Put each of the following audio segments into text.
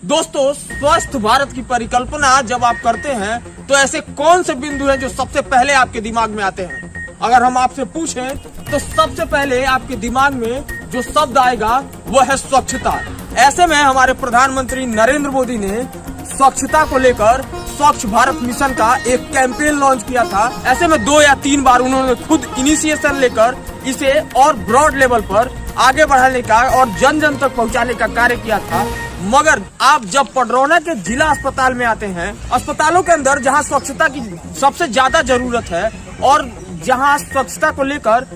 दोस्तों, स्वस्थ भारत की परिकल्पना जब आप करते हैं तो ऐसे कौन से बिंदु हैं जो सबसे पहले आपके दिमाग में आते हैं? अगर हम आपसे पूछें तो सबसे पहले आपके दिमाग में जो शब्द आएगा वो है स्वच्छता। ऐसे में हमारे प्रधानमंत्री नरेंद्र मोदी ने स्वच्छता को लेकर स्वच्छ भारत मिशन का एक कैंपेन लॉन्च किया था। ऐसे में 2 या 3 बार उन्होंने खुद इनिशिएशन लेकर इसे और ब्रॉड लेवल पर आगे बढ़ाने का और जन जन तक पहुंचाने का कार्य किया था। मगर आप जब पडरौना के जिला अस्पताल में आते हैं, अस्पतालों के अंदर जहां स्वच्छता की सबसे ज्यादा जरूरत है और जहां स्वच्छता को लेकर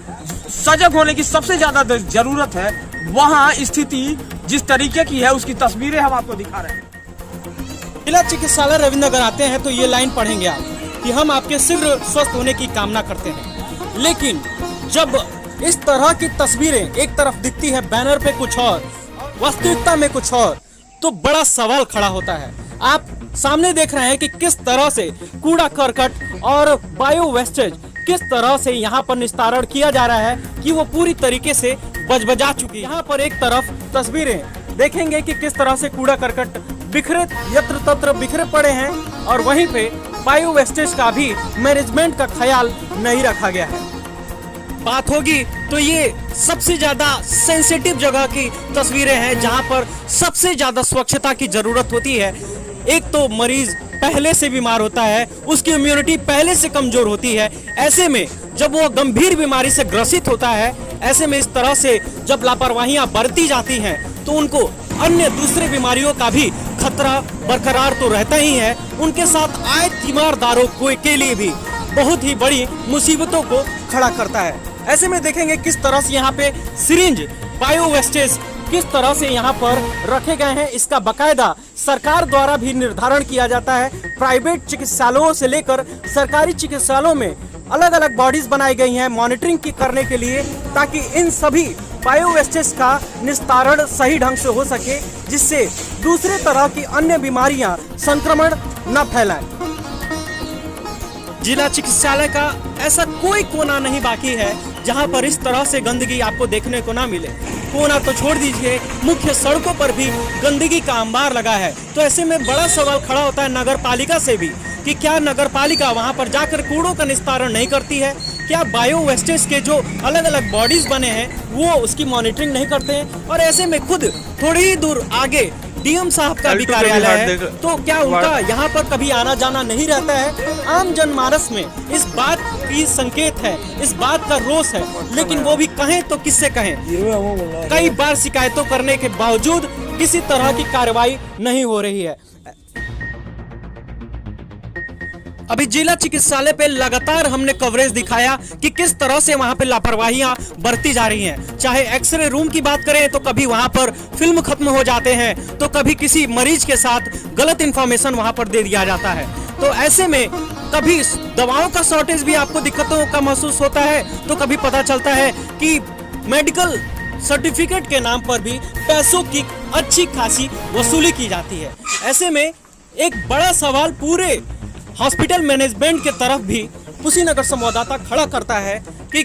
सजग होने की सबसे ज्यादा जरूरत है, वहां स्थिति जिस तरीके की है उसकी तस्वीरें हम आपको दिखा रहे हैं। जिला चिकित्सालय रविंद्र नगर आते हैं तो ये लाइन पढ़ेंगे आप कि हम आपके शीघ्र स्वस्थ होने की कामना करते हैं। लेकिन जब इस तरह की तस्वीरें एक तरफ दिखती है, बैनर पे कुछ और, वास्तविकता में कुछ और, तो बड़ा सवाल खड़ा होता है। आप सामने देख रहे हैं कि किस तरह से कूड़ा करकट और बायो वेस्टेज किस तरह से यहाँ पर निस्तारण किया जा रहा है कि वो पूरी तरीके से बजबजा चुकी है। यहाँ पर एक तरफ तस्वीरें देखेंगे कि किस तरह से कूड़ा करकट बिखरे यत्र तत्र बिखरे पड़े हैं और वहीं पे बायो वेस्टेज का भी मैनेजमेंट का ख्याल नहीं रखा गया है। बात होगी तो ये सबसे ज्यादा सेंसिटिव जगह की तस्वीरें हैं जहां पर सबसे ज्यादा स्वच्छता की जरूरत होती है। एक तो मरीज पहले से बीमार होता है, उसकी इम्यूनिटी पहले से कमजोर होती है। ऐसे में जब वो गंभीर बीमारी से ग्रसित होता है, ऐसे में इस तरह से जब लापरवाहियां बरती जाती हैं तो उनको अन्य दूसरे बीमारियों का भी खतरा बरकरार तो रहता ही है, उनके साथ आए तीमारदारों के लिए भी बहुत ही बड़ी मुसीबतों को खड़ा करता है। ऐसे में देखेंगे किस तरह से यहाँ पे सिरिंज, बायो वेस्टेज किस तरह से यहाँ पर रखे गए हैं। इसका बकायदा सरकार द्वारा भी निर्धारण किया जाता है। प्राइवेट चिकित्सालयों से लेकर सरकारी चिकित्सालयों में अलग अलग बॉडीज बनाई गई हैं मॉनिटरिंग की करने के लिए, ताकि इन सभी बायो वेस्टेज का निस्तारण सही ढंग से हो सके, जिससे दूसरे तरह की अन्य बीमारियां संक्रमण न फैलाएं। जिला चिकित्सालय का ऐसा कोई कोना नहीं बाकी है जहां पर इस तरह से गंदगी आपको देखने को ना मिले। कोना तो छोड़ दीजिए, मुख्य सड़कों पर भी गंदगी का अंबार लगा है। तो ऐसे में बड़ा सवाल खड़ा होता है नगर पालिका से भी कि क्या नगर पालिका वहां पर जाकर कूड़ों का निस्तारण नहीं करती है? क्या बायो वेस्टेज के जो अलग अलग बॉडीज बने हैं वो उसकी मॉनिटरिंग नहीं करते हैं? और ऐसे में खुद थोड़ी ही दूर आगे डीएम साहब का भी कार्यालय है, तो क्या उनका यहाँ पर कभी आना जाना नहीं रहता है? आम जनमानस में इस बात की संकेत है, इस बात का रोष है, लेकिन वो भी कहें तो किससे कहें? कई बार शिकायतों करने के बावजूद किसी तरह की कार्रवाई नहीं हो रही है। अभी जिला चिकित्सालय पे लगातार हमने कवरेज दिखाया कि किस तरह से वहां पे लापरवाहियां बरती जा रही हैं। चाहे एक्सरे रूम की बात करें तो कभी वहां पर फिल्म खत्म हो जाते हैं, तो कभी किसी मरीज के साथ गलत इंफॉर्मेशन वहां पर दे दिया जाता है। तो ऐसे में कभी दवाओं का शॉर्टेज भी आपको दिक्कतों का महसूस होता है, तो कभी पता चलता है कि मेडिकल सर्टिफिकेट के नाम पर भी पैसों की अच्छी खासी वसूली की जाती है। ऐसे में एक बड़ा सवाल पूरे हॉस्पिटल मैनेजमेंट के तरफ भी कुशीनगर संवाददाता खड़ा करता है कि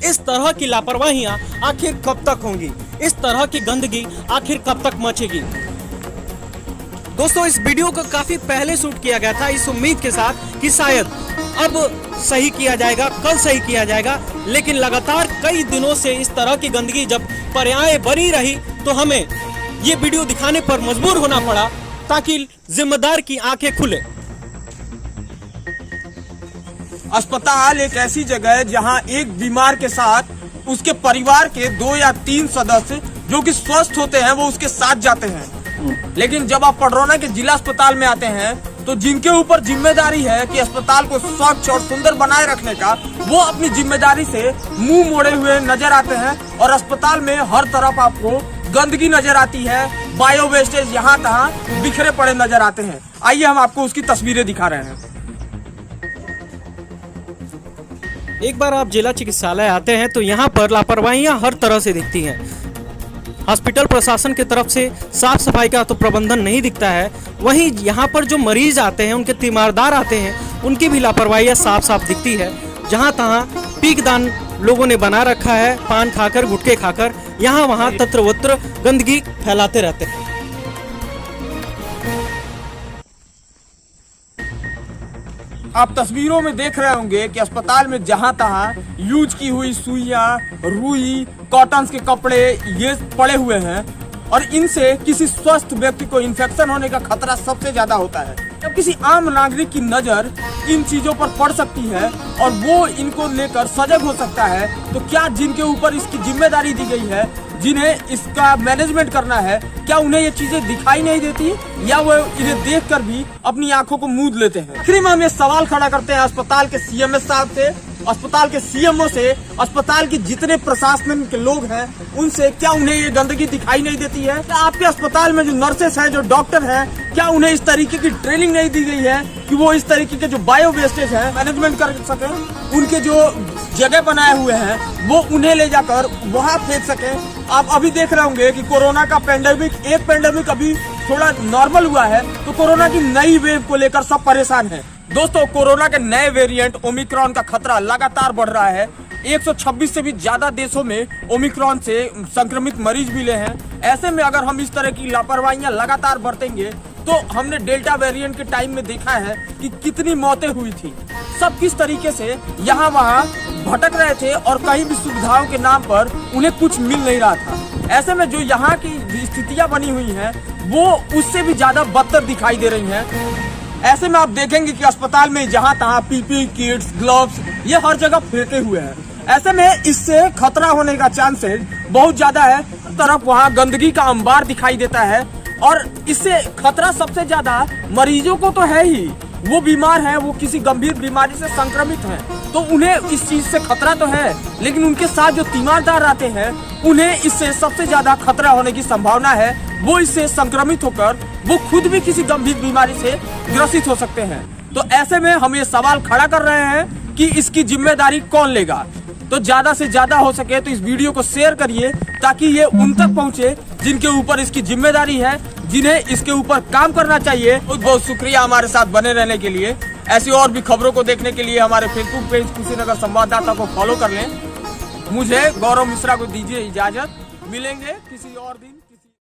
इस तरह की लापरवाहियां आखिर कब तक होंगी, इस तरह की गंदगी आखिर कब तक मचेगी। दोस्तों, इस वीडियो को काफी पहले शूट किया गया था इस उम्मीद के साथ कि शायद अब सही किया जाएगा, कल सही किया जाएगा, लेकिन लगातार कई दिनों से इस तरह की गंदगी जब पर्याय बनी रही तो हमें ये वीडियो दिखाने पर मजबूर होना पड़ा ताकि जिम्मेदार की आंखें खुले। अस्पताल एक ऐसी जगह है जहां एक बीमार के साथ उसके परिवार के 2 या 3 सदस्य जो कि स्वस्थ होते हैं वो उसके साथ जाते हैं। लेकिन जब आप पडरौना के जिला अस्पताल में आते हैं तो जिनके ऊपर जिम्मेदारी है कि अस्पताल को स्वच्छ और सुंदर बनाए रखने का, वो अपनी जिम्मेदारी से मुंह मोड़े हुए नजर आते हैं और अस्पताल में हर तरफ आपको गंदगी नजर आती है, बायो वेस्टेज यहाँ तहाँ बिखरे पड़े नजर आते हैं। आइए हम आपको उसकी तस्वीरें दिखा रहे हैं। एक बार आप जिला चिकित्सालय आते हैं तो यहाँ पर लापरवाहियां हर तरह से दिखती हैं। हॉस्पिटल प्रशासन की तरफ से साफ सफाई का तो प्रबंधन नहीं दिखता है, वहीं यहाँ पर जो मरीज आते हैं, उनके तीमारदार आते हैं, उनकी भी लापरवाहियां साफ साफ दिखती है। जहाँ तहाँ पीकदान लोगों ने बना रखा है, पान खाकर, गुटखे खाकर यहाँ वहाँ तत्र वत्र गंदगी फैलाते रहते हैं। आप तस्वीरों में देख रहे होंगे कि अस्पताल में जहां तहां यूज की हुई सुइयां, रुई, कॉटन के कपड़े ये पड़े हुए हैं और इनसे किसी स्वस्थ व्यक्ति को इन्फेक्शन होने का खतरा सबसे ज्यादा होता है। जब किसी आम नागरिक की नजर इन चीजों पर पड़ सकती है और वो इनको लेकर सजग हो सकता है, तो क्या जिनके ऊपर इसकी जिम्मेदारी दी गई है, जिन्हें इसका मैनेजमेंट करना है, क्या उन्हें ये चीजें दिखाई नहीं देती या वो इन्हें देखकर भी अपनी आंखों को मूंद लेते हैं? आखिर में हम ये सवाल खड़ा करते हैं अस्पताल के सीएमएस साहब से, अस्पताल के सीएमओ से, अस्पताल के जितने प्रशासन के लोग हैं उनसे, क्या उन्हें ये गंदगी दिखाई नहीं देती है? क्या आपके अस्पताल में जो नर्सेस हैं, जो डॉक्टर हैं, क्या उन्हें इस तरीके की ट्रेनिंग नहीं दी गई है कि वो इस तरीके के जो बायो वेस्टेज है मैनेजमेंट कर सके? उनके जो जगह बनाए हुए हैं वो उन्हें ले जाकर वहाँ फेंक सके? आप अभी देख रहे होंगे कि कोरोना का एक पेंडेमिक अभी थोड़ा नॉर्मल हुआ है, तो कोरोना की नई वेव को लेकर सब परेशान हैं। दोस्तों, कोरोना के नए वेरिएंट ओमिक्रॉन का खतरा लगातार बढ़ रहा है। 126 से भी ज्यादा देशों में ओमिक्रॉन से संक्रमित मरीज मिले हैं। ऐसे में अगर हम इस तरह की लापरवाहियां लगातार बरतेंगे तो हमने डेल्टा वेरिएंट के टाइम में देखा है कि कितनी मौतें हुई थी। सब किस तरीके से यहाँ वहाँ भटक रहे थे और कहीं भी सुविधाओं के नाम पर उन्हें कुछ मिल नहीं रहा था। ऐसे में जो यहाँ की स्थितियां बनी हुई हैं वो उससे भी ज्यादा बदतर दिखाई दे रही हैं। ऐसे में आप देखेंगे कि अस्पताल में जहां तहां पीपी किट्स, ग्लव्स ये हर जगह फेंके हुए हैं। ऐसे में इससे खतरा होने का चांसेस बहुत ज्यादा है। तरफ वहां गंदगी का अंबार दिखाई देता है और इससे खतरा सबसे ज्यादा मरीजों को तो है ही, वो बीमार हैं, वो किसी गंभीर बीमारी से संक्रमित हैं, तो उन्हें इस चीज से खतरा तो है, लेकिन उनके साथ जो तीमारदार आते हैं उन्हें इससे सबसे ज्यादा खतरा होने की संभावना है। वो इससे संक्रमित होकर वो खुद भी किसी गंभीर बीमारी से ग्रसित हो सकते हैं। तो ऐसे में हम ये सवाल खड़ा कर रहे हैं कि इसकी जिम्मेदारी कौन लेगा। तो ज्यादा से ज्यादा हो सके तो इस वीडियो को शेयर करिए ताकि ये उन तक पहुंचे जिनके ऊपर इसकी जिम्मेदारी है, जिन्हें इसके ऊपर काम करना चाहिए। बहुत बहुत शुक्रिया हमारे साथ बने रहने के लिए। ऐसी और भी खबरों को देखने के लिए हमारे फेसबुक पेज कुशीनगर संवाददाता को फॉलो कर लें। मुझे गौरव मिश्रा को दीजिए इजाजत, मिलेंगे किसी और दिन।